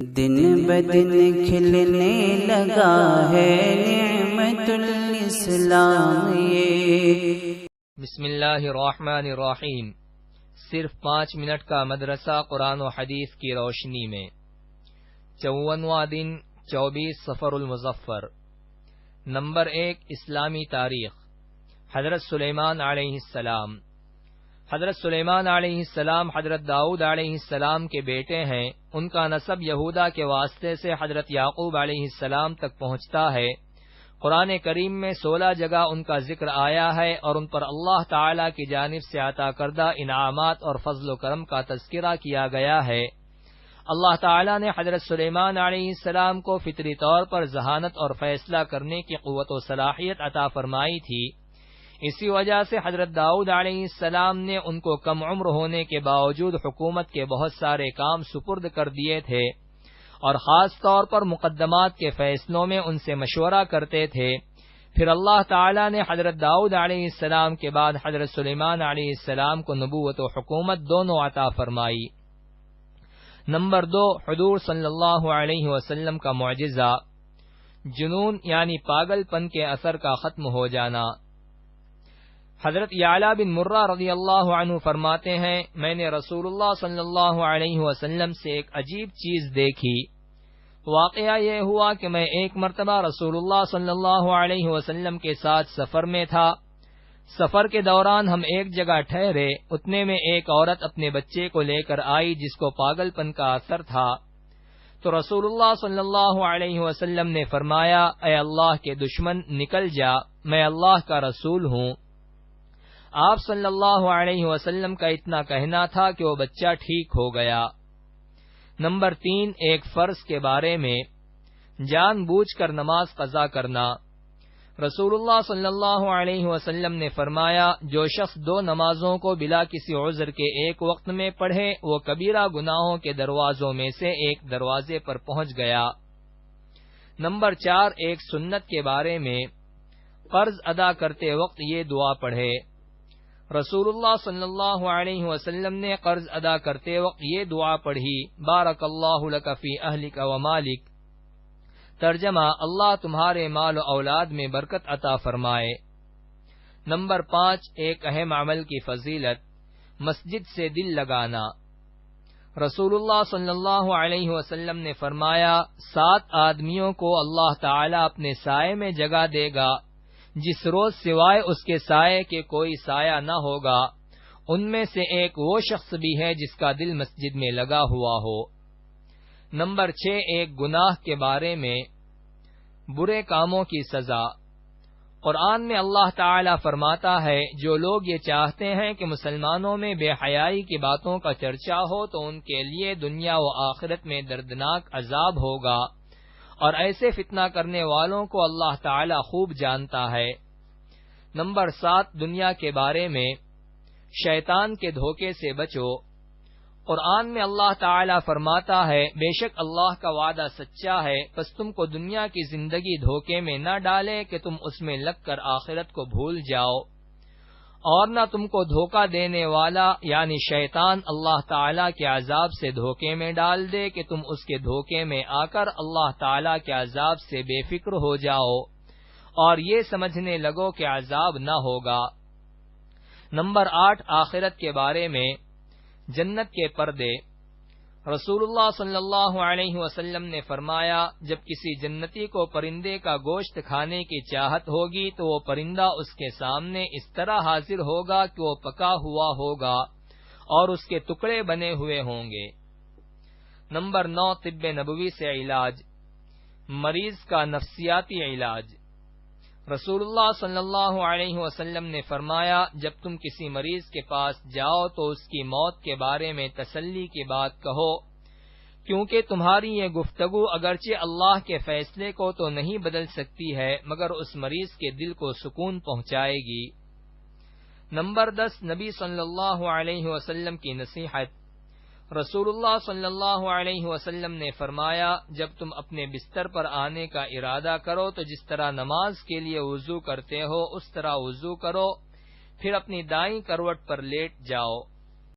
دن بدن کھلنے لگا ہے نعمت الاسلام یہ۔ بسم اللہ الرحمن الرحیم۔ صرف 5 منٹ کا مدرسہ قرآن و حدیث کی روشنی میں 54واں دن 24 صفر المظفر۔ نمبر 1 اسلامی تاریخ۔ حضرت سلیمان علیہ السلام۔ حضرت سلیمان علیہ السلام حضرت داؤد علیہ السلام کے بیٹے ہیں۔ ان کا نسب یہودا کے واسطے سے حضرت یعقوب علیہ السلام تک پہنچتا ہے۔ قرآن کریم میں 16 جگہ ان کا ذکر آیا ہے اور ان پر اللہ تعالی کی جانب سے عطا کردہ انعامات اور فضل و کرم کا تذکرہ کیا گیا ہے۔ اللہ تعالی نے حضرت سلیمان علیہ السلام کو فطری طور پر ذہانت اور فیصلہ کرنے کی قوت و صلاحیت عطا فرمائی تھی۔ اسی وجہ سے حضرت داؤد علیہ السلام نے ان کو کم عمر ہونے کے باوجود حکومت کے بہت سارے کام سپرد کر دیے تھے اور خاص طور پر مقدمات کے فیصلوں میں ان سے مشورہ کرتے تھے۔ پھر اللہ تعالی نے حضرت داؤد علیہ السلام کے بعد حضرت سلیمان علیہ السلام کو نبوت و حکومت دونوں عطا فرمائی۔ نمبر 2 حضور صلی اللہ علیہ وسلم کا معجزہ، جنون یعنی پاگل پن کے اثر کا ختم ہو جانا۔ حضرت یعلا بن مرہ رضی اللہ عنہ فرماتے ہیں، میں نے رسول اللہ صلی اللہ علیہ وسلم سے ایک عجیب چیز دیکھی۔ واقعہ یہ ہوا کہ میں ایک مرتبہ رسول اللہ صلی اللہ علیہ وسلم کے ساتھ سفر میں تھا۔ سفر کے دوران ہم ایک جگہ ٹھہرے، اتنے میں ایک عورت اپنے بچے کو لے کر آئی جس کو پاگل پن کا اثر تھا۔ تو رسول اللہ صلی اللہ علیہ وسلم نے فرمایا، اے اللہ کے دشمن نکل جا، میں اللہ کا رسول ہوں۔ آپ صلی اللہ علیہ وسلم کا اتنا کہنا تھا کہ وہ بچہ ٹھیک ہو گیا۔ نمبر 3 ایک فرض کے بارے میں، جان بوجھ کر نماز قضا کرنا۔ رسول اللہ صلی اللہ علیہ وسلم نے فرمایا، جو شخص 2 نمازوں کو بلا کسی عذر کے ایک وقت میں پڑھے وہ کبیرہ گناہوں کے دروازوں میں سے ایک دروازے پر پہنچ گیا۔ نمبر 4 ایک سنت کے بارے میں، قرض ادا کرتے وقت یہ دعا پڑھے۔ رسول اللہ صلی اللہ علیہ وسلم نے قرض ادا کرتے وقت یہ دعا پڑھی، بارک اللہ لک فی اہلک و مالک۔ ترجمہ، اللہ تمہارے مال و اولاد میں برکت عطا فرمائے۔ نمبر 5 ایک اہم عمل کی فضیلت، مسجد سے دل لگانا۔ رسول اللہ صلی اللہ علیہ وسلم نے فرمایا، 7 آدمیوں کو اللہ تعالی اپنے سائے میں جگہ دے گا جس روز سوائے اس کے سائے کے کوئی سایہ نہ ہوگا۔ ان میں سے ایک وہ شخص بھی ہے جس کا دل مسجد میں لگا ہوا ہو۔ نمبر 6 ایک گناہ کے بارے میں، برے کاموں کی سزا۔ قرآن میں اللہ تعالی فرماتا ہے، جو لوگ یہ چاہتے ہیں کہ مسلمانوں میں بے حیائی کی باتوں کا چرچا ہو تو ان کے لیے دنیا و آخرت میں دردناک عذاب ہوگا، اور ایسے فتنہ کرنے والوں کو اللہ تعالی خوب جانتا ہے۔ نمبر 7 دنیا کے بارے میں، شیطان کے دھوکے سے بچو۔ قرآن میں اللہ تعالی فرماتا ہے، بے شک اللہ کا وعدہ سچا ہے، پس تم کو دنیا کی زندگی دھوکے میں نہ ڈالے کہ تم اس میں لگ کر آخرت کو بھول جاؤ، اور نہ تم کو دھوکہ دینے والا یعنی شیطان اللہ تعالی کے عذاب سے دھوکے میں ڈال دے کہ تم اس کے دھوکے میں آ کر اللہ تعالی کے عذاب سے بے فکر ہو جاؤ اور یہ سمجھنے لگو کہ عذاب نہ ہوگا۔ نمبر 8 آخرت کے بارے میں، جنت کے پردے۔ رسول اللہ صلی اللہ علیہ وسلم نے فرمایا، جب کسی جنتی کو پرندے کا گوشت کھانے کی چاہت ہوگی تو وہ پرندہ اس کے سامنے اس طرح حاضر ہوگا کہ وہ پکا ہوا ہوگا اور اس کے ٹکڑے بنے ہوئے ہوں گے۔ نمبر 9 طب نبوی سے علاج، مریض کا نفسیاتی علاج۔ رسول اللہ صلی اللہ علیہ وسلم نے فرمایا، جب تم کسی مریض کے پاس جاؤ تو اس کی موت کے بارے میں تسلی کی بات کہو، کیونکہ تمہاری یہ گفتگو اگرچہ اللہ کے فیصلے کو تو نہیں بدل سکتی ہے مگر اس مریض کے دل کو سکون پہنچائے گی۔ نمبر 10 نبی صلی اللہ علیہ وسلم کی نصیحت۔ رسول اللہ صلی اللہ علیہ وسلم نے فرمایا، جب تم اپنے بستر پر آنے کا ارادہ کرو تو جس طرح نماز کے لیے وضو کرتے ہو اس طرح وضو کرو، پھر اپنی دائیں کروٹ پر لیٹ جاؤ۔